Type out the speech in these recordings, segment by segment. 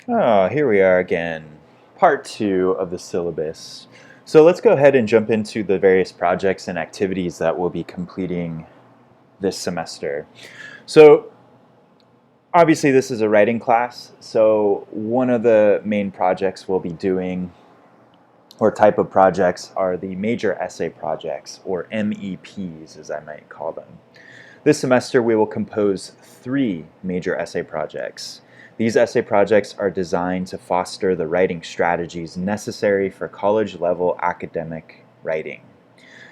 Oh, here we are again, part 2 of the syllabus. So let's go ahead and jump into the various projects and activities that we'll be completing this semester. So obviously this is a writing class, so one of the main projects we'll be doing, or type of projects, are the major essay projects, or MEPs as I might call them. This semester we will compose 3 major essay projects. These essay projects are designed to foster the writing strategies necessary for college-level academic writing.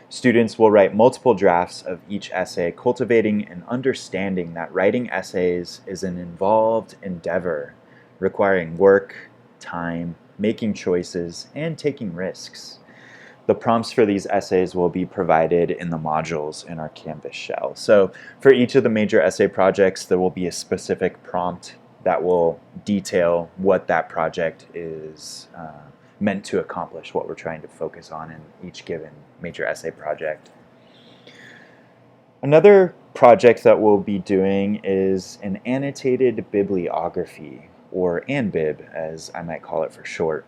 Students will write multiple drafts of each essay, cultivating an understanding that writing essays is an involved endeavor, requiring work, time, making choices, and taking risks. The prompts for these essays will be provided in the modules in our Canvas shell. So for each of the major essay projects, there will be a specific prompt that will detail what that project is meant to accomplish, what we're trying to focus on in each given major essay project. Another project that we'll be doing is an annotated bibliography, or ANBIB as I might call it for short.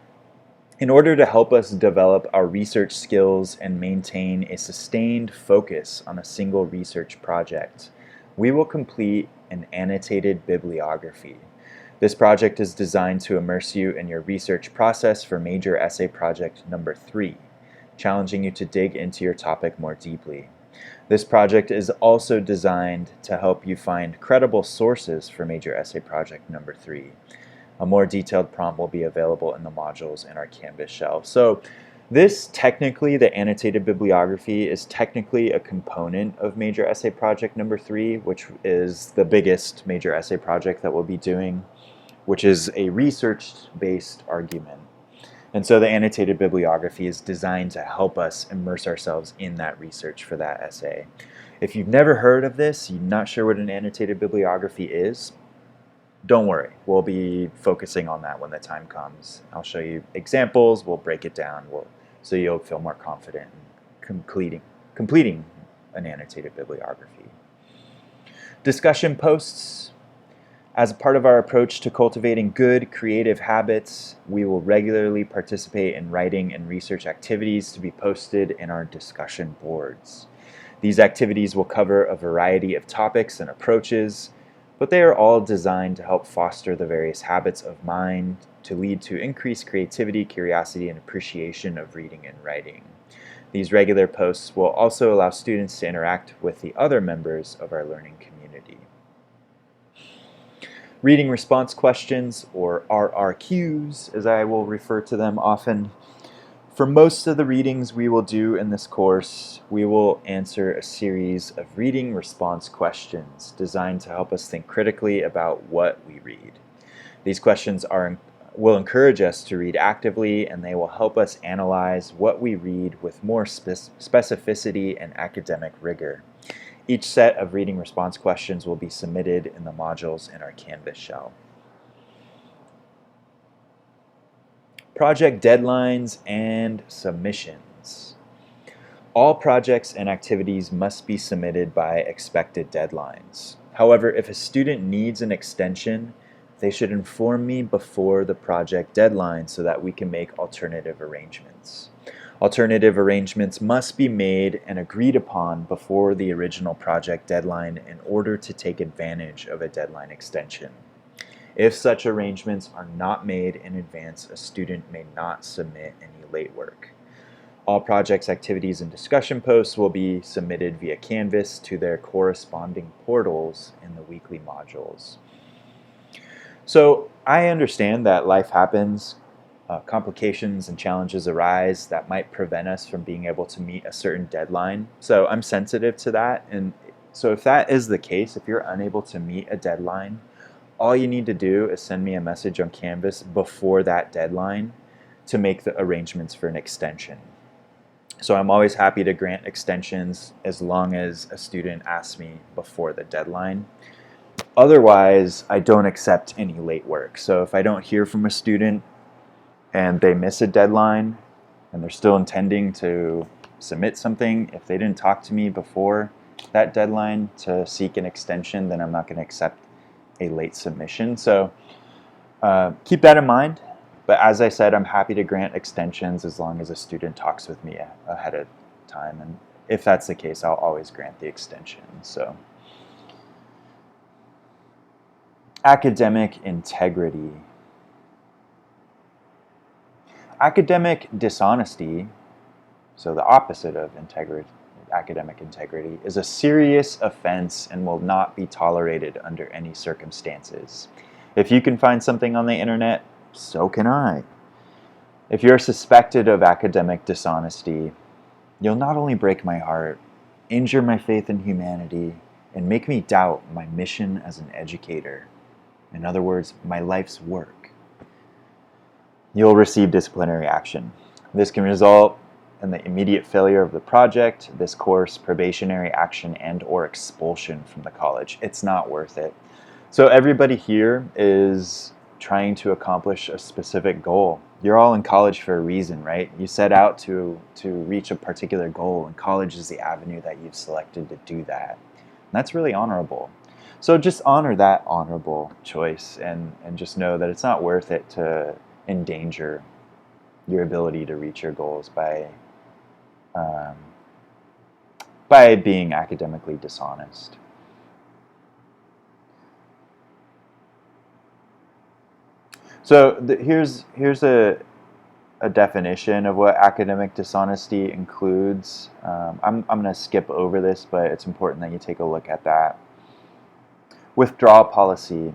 In order to help us develop our research skills and maintain a sustained focus on a single research project, we will complete an annotated bibliography. This project is designed to immerse you in your research process for major essay project number 3, challenging you to dig into your topic more deeply. This project is also designed to help you find credible sources for major essay project number 3. A more detailed prompt will be available in the modules in our Canvas shell. So this technically, the annotated bibliography, is technically a component of major essay project number 3, which is the biggest major essay project that we'll be doing, which is a research-based argument. And so the annotated bibliography is designed to help us immerse ourselves in that research for that essay. If you've never heard of this, you're not sure what an annotated bibliography is, don't worry, we'll be focusing on that when the time comes. I'll show you examples, we'll break it down, so you'll feel more confident in completing an annotated bibliography. Discussion posts. As a part of our approach to cultivating good creative habits, we will regularly participate in writing and research activities to be posted in our discussion boards. These activities will cover a variety of topics and approaches, but they are all designed to help foster the various habits of mind to lead to increased creativity, curiosity, and appreciation of reading and writing. These regular posts will also allow students to interact with the other members of our learning community. Reading response questions, or RRQs, as I will refer to them often. For most of the readings we will do in this course, we will answer a series of reading response questions designed to help us think critically about what we read. These questions will encourage us to read actively, and they will help us analyze what we read with more specificity and academic rigor. Each set of reading response questions will be submitted in the modules in our Canvas shell. Project deadlines and submissions. All projects and activities must be submitted by expected deadlines. However, if a student needs an extension, they should inform me before the project deadline so that we can make alternative arrangements. Alternative arrangements must be made and agreed upon before the original project deadline in order to take advantage of a deadline extension. If such arrangements are not made in advance, a student may not submit any late work. All projects, activities, and discussion posts will be submitted via Canvas to their corresponding portals in the weekly modules. So I understand that life happens. Complications and challenges arise that might prevent us from being able to meet a certain deadline. So I'm sensitive to that. And so if that is the case, if you're unable to meet a deadline, all you need to do is send me a message on Canvas before that deadline to make the arrangements for an extension. So I'm always happy to grant extensions as long as a student asks me before the deadline. Otherwise, I don't accept any late work. So if I don't hear from a student and they miss a deadline and they're still intending to submit something, if they didn't talk to me before that deadline to seek an extension, then I'm not going to accept a late submission. So Keep that in mind. But as I said, I'm happy to grant extensions as long as a student talks with me ahead of time. And if that's the case, I'll always grant the extension. So, academic integrity. Academic dishonesty, so the opposite of integrity, academic integrity, is a serious offense and will not be tolerated under any circumstances. If you can find something on the internet, so can I. If you're suspected of academic dishonesty, you'll not only break my heart, injure my faith in humanity, and make me doubt my mission as an educator. In other words, my life's work. You'll receive disciplinary action. This can result in the immediate failure of the project, this course, probationary action, and/or expulsion from the college. It's not worth it. So everybody here is trying to accomplish a specific goal. You're all in college for a reason, right? You set out to reach a particular goal, and college is the avenue that you've selected to do that. And that's really honorable. So just honor that honorable choice and just know that it's not worth it to endanger your ability to reach your goals by being academically dishonest. So here's a definition of what academic dishonesty includes. I'm going to skip over this, but it's important that you take a look at that. Withdrawal policy.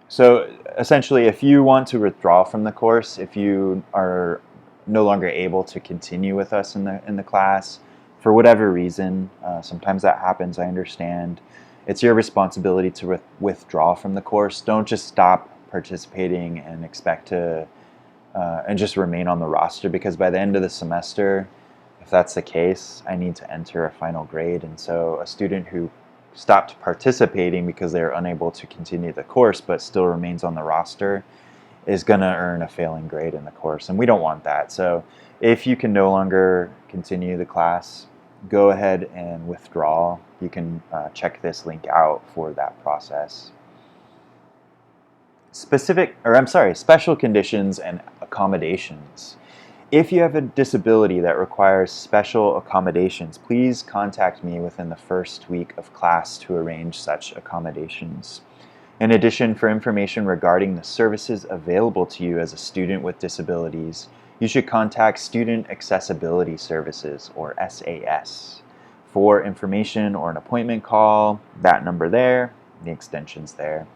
So essentially, if you want to withdraw from the course, if you are no longer able to continue with us in the class, for whatever reason, sometimes that happens, I understand. It's your responsibility to withdraw from the course. Don't just stop participating and expect to and just remain on the roster, because by the end of the semester, if that's the case, I need to enter a final grade. And so a student who stopped participating because they are unable to continue the course but still remains on the roster is going to earn a failing grade in the course, and we don't want that. So if you can no longer continue the class, go ahead and withdraw. You can check this link out for that process. Special conditions and accommodations. If you have a disability that requires special accommodations, please contact me within the first week of class to arrange such accommodations. In addition, for information regarding the services available to you as a student with disabilities, you should contact Student Accessibility Services, or SAS. For information or an appointment, call that number there, the extension's there.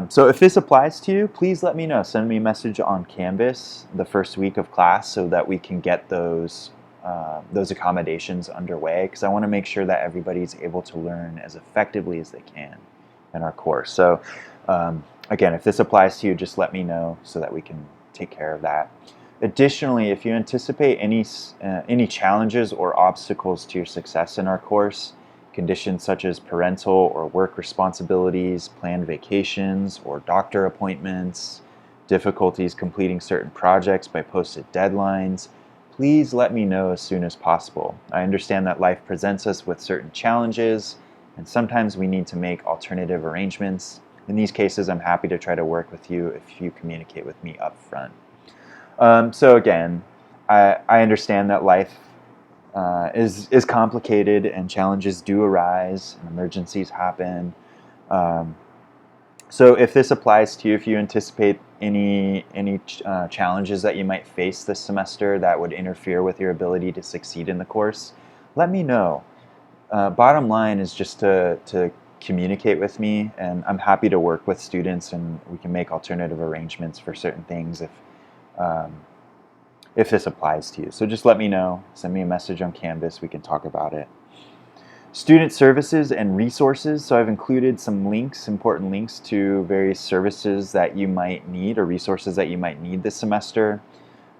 So if this applies to you, please let me know. Send me a message on Canvas the first week of class so that we can get those accommodations underway, because I want to make sure that everybody's able to learn as effectively as they can in our course. So again, if this applies to you, just let me know so that we can take care of that. Additionally, if you anticipate any challenges or obstacles to your success in our course, conditions such as parental or work responsibilities, planned vacations or doctor appointments, difficulties completing certain projects by posted deadlines, please let me know as soon as possible. I understand that life presents us with certain challenges, and sometimes we need to make alternative arrangements. In these cases, I'm happy to try to work with you if you communicate with me up front. So again, I understand that life is complicated and challenges do arise and emergencies happen. So if this applies to you, if you anticipate any challenges that you might face this semester that would interfere with your ability to succeed in the course, let me know. Bottom line is just to communicate with me, and I'm happy to work with students, and we can make alternative arrangements for certain things if this applies to you. So just let me know, send me a message on Canvas, we can talk about it. Student services and resources. So I've included some links, important links to various services that you might need or resources that you might need this semester.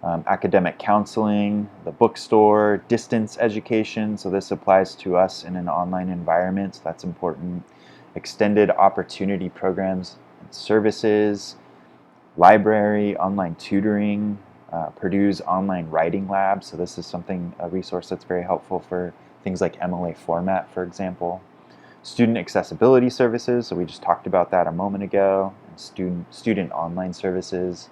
Academic counseling, the bookstore, distance education. So this applies to us in an online environment, so that's important. Extended opportunity programs and services, library, online tutoring, Purdue's online writing lab. So this is a resource that's very helpful for things like MLA format, for example. Student accessibility services, so we just talked about that a moment ago, and student online services.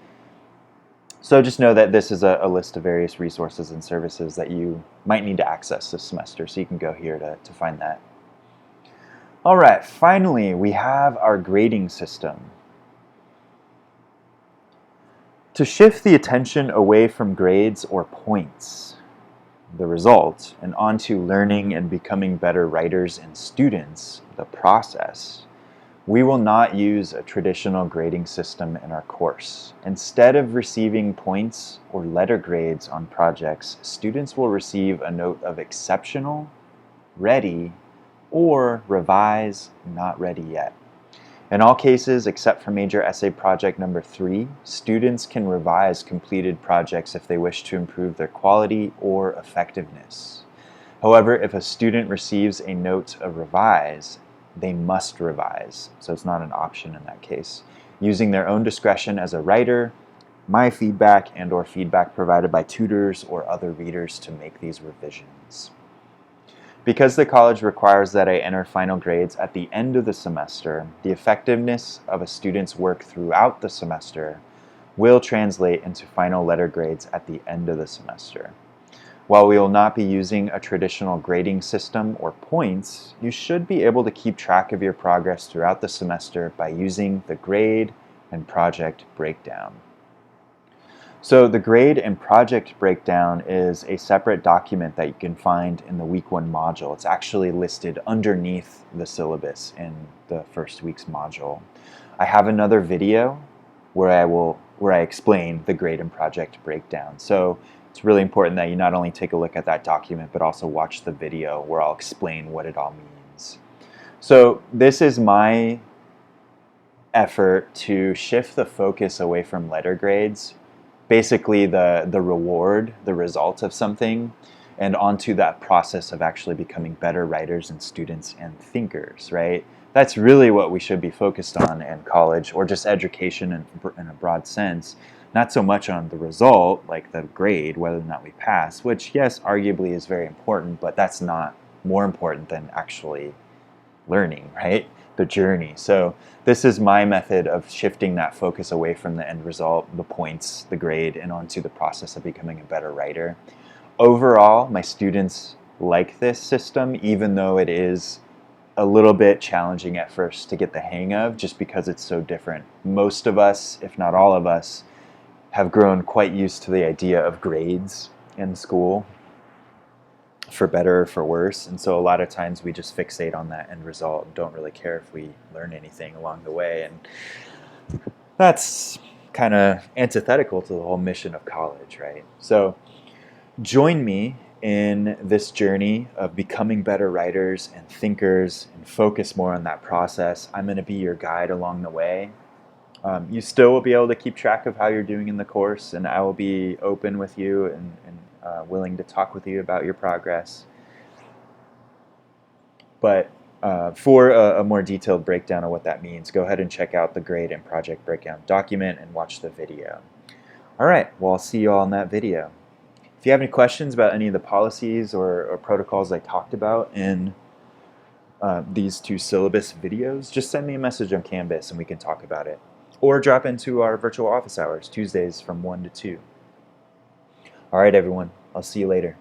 So just know that this is a list of various resources and services that you might need to access this semester, so you can go here to find that. All right, finally, we have our grading system. To shift the attention away from grades or points, the result, and onto learning and becoming better writers and students, the process, we will not use a traditional grading system in our course. Instead of receiving points or letter grades on projects, students will receive a note of exceptional, ready, or revise, not ready yet. In all cases, except for major essay project number 3, students can revise completed projects if they wish to improve their quality or effectiveness. However, if a student receives a note of revise, they must revise, so it's not an option in that case, using their own discretion as a writer, my feedback and/or feedback provided by tutors or other readers to make these revisions. Because the college requires that I enter final grades at the end of the semester, the effectiveness of a student's work throughout the semester will translate into final letter grades at the end of the semester. While we will not be using a traditional grading system or points, you should be able to keep track of your progress throughout the semester by using the grade and project breakdown. So the grade and project breakdown is a separate document that you can find in the week 1 module. It's actually listed underneath the syllabus in the first week's module. I have another video where I explain the grade and project breakdown. So it's really important that you not only take a look at that document, but also watch the video where I'll explain what it all means. So this is my effort to shift the focus away from letter grades, basically the reward, the result of something, and onto that process of actually becoming better writers and students and thinkers, right? That's really what we should be focused on in college, or just education in a broad sense. Not so much on the result, like the grade, whether or not we pass, which, yes, arguably is very important, but that's not more important than actually learning, right? The journey. So this is my method of shifting that focus away from the end result, the points, the grade, and onto the process of becoming a better writer. Overall, my students like this system, even though it is a little bit challenging at first to get the hang of, just because it's so different. Most of us, if not all of us, have grown quite used to the idea of grades in school, for better or for worse, and so a lot of times we just fixate on that end result and don't really care if we learn anything along the way, and that's kind of antithetical to the whole mission of college, right? So join me in this journey of becoming better writers and thinkers and focus more on that process. I'm going to be your guide along the way. You still will be able to keep track of how you're doing in the course, and I will be open with you and willing to talk with you about your progress. But for a more detailed breakdown of what that means, go ahead and check out the grade and project breakdown document and watch the video. All right, well, I'll see you all in that video. If you have any questions about any of the policies or protocols I talked about in these 2 syllabus videos, just send me a message on Canvas and we can talk about it. Or drop into our virtual office hours, Tuesdays from 1 to 2. All right, everyone. I'll see you later.